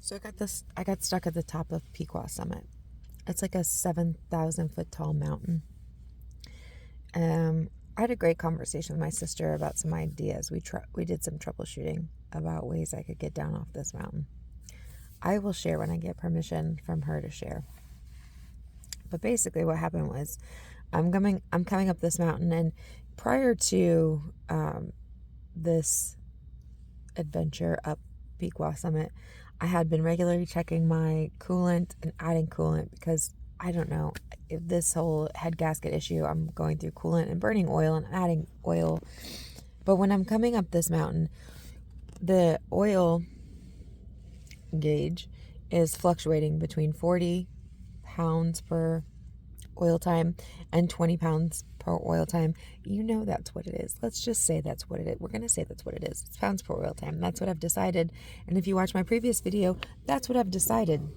So I got stuck at the top of Pequot Summit. It's like a 7,000 foot tall mountain. I had a great conversation with my sister about some ideas. We did some troubleshooting about ways I could get down off this mountain. I will share when I get permission from her to share. But basically, what happened was, I'm coming up this mountain, and prior to this adventure up Pequot Summit, I had been regularly checking my coolant and adding coolant because I don't know if this whole head gasket issue, I'm going through coolant and burning oil and adding oil. But when I'm coming up this mountain, the oil gauge is fluctuating between 40 pounds per oil time and 20 pounds per oil time. You know that's what it is. Let's just say that's what it is. We're going to say that's what it is. It's pounds per oil time. That's what I've decided. And if you watch my previous video, that's what I've decided.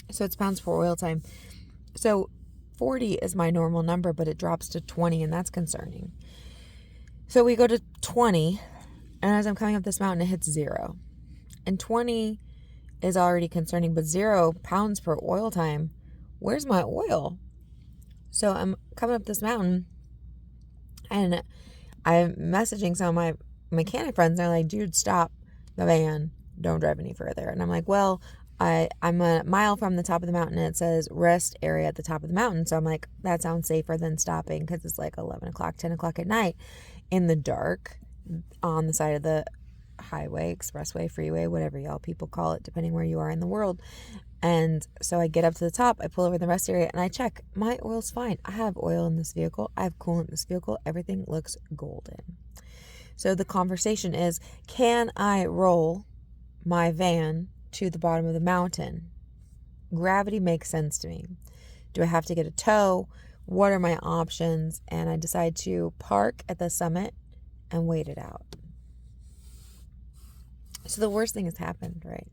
So it's pounds per oil time. So 40 is my normal number, but it drops to 20, and that's concerning. So we go to 20, and as I'm coming up this mountain, it hits 0. And 20 is already concerning, but 0 pounds per oil time, where's my oil? So I'm coming up this mountain, and I'm messaging some of my mechanic friends. They're like, dude, stop the van. Don't drive any further. And I'm like, well, I'm a mile from the top of the mountain, and it says rest area at the top of the mountain. So I'm like, that sounds safer than stopping, because it's like 11 o'clock, 10 o'clock at night in the dark on the side of the highway, expressway, freeway, whatever y'all people call it, depending where you are in the world. And so I get up to the top, I pull over the rest area, and I check. My oil's fine. I have oil in this vehicle. I have coolant in this vehicle. Everything looks golden. So the conversation is, can I roll my van to the bottom of the mountain? Gravity makes sense to me. Do I have to get a tow? What are my options? And I decide to park at the summit and wait it out. So the worst thing has happened, right?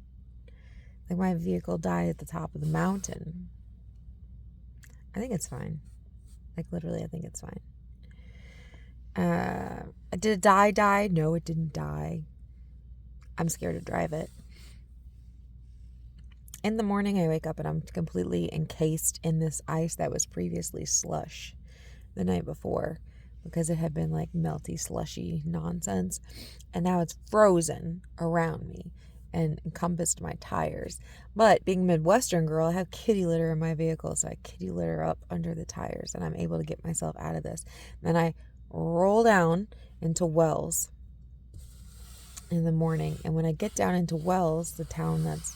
Like, my vehicle died at the top of the mountain. I think it's fine. Like, literally, I think it's fine. Did it die? No, it didn't die. I'm scared to drive it. In the morning, I wake up and I'm completely encased in this ice that was previously slush the night before, because it had been like melty, slushy nonsense. And now it's frozen around me and encompassed my tires. But being a Midwestern girl, I have kitty litter in my vehicle, so I kitty litter up under the tires, and I'm able to get myself out of this. Then I roll down into Wells in the morning, and when I get down into Wells, the town that's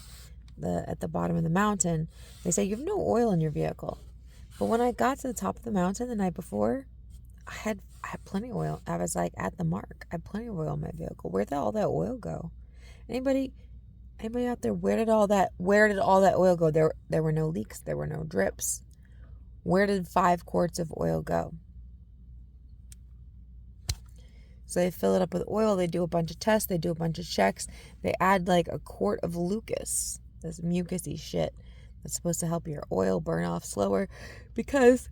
at the bottom of the mountain, they say you have no oil in your vehicle. But when I got to the top of the mountain the night before, I had plenty of oil. I was like at the mark. I had plenty of oil in my vehicle. Where did all that oil go? Anybody out there, where did all that oil go? There were no leaks, there were no drips. Where did 5 quarts of oil go? So they fill it up with oil, they do a bunch of tests, they do a bunch of checks, they add like a quart of Lucas, this mucusy shit that's supposed to help your oil burn off slower, because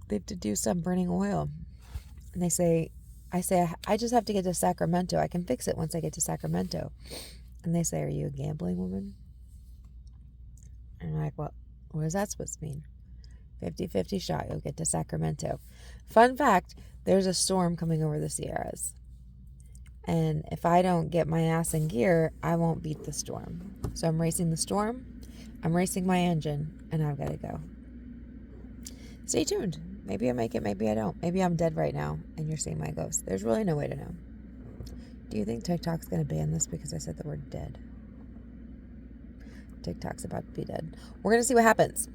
they have to do some burning oil. And I say, I just have to get to Sacramento. I can fix it once I get to Sacramento. And they say, are you a gambling woman? And I'm like, what is that supposed to mean? 50-50 shot, you'll get to Sacramento. Fun fact, there's a storm coming over the Sierras. And if I don't get my ass in gear, I won't beat the storm. So I'm racing the storm, I'm racing my engine, and I've got to go. Stay tuned. Maybe I make it, maybe I don't. Maybe I'm dead right now, and you're seeing my ghost. There's really no way to know. Do you think TikTok's going to ban this because I said the word dead? TikTok's about to be dead. We're going to see what happens.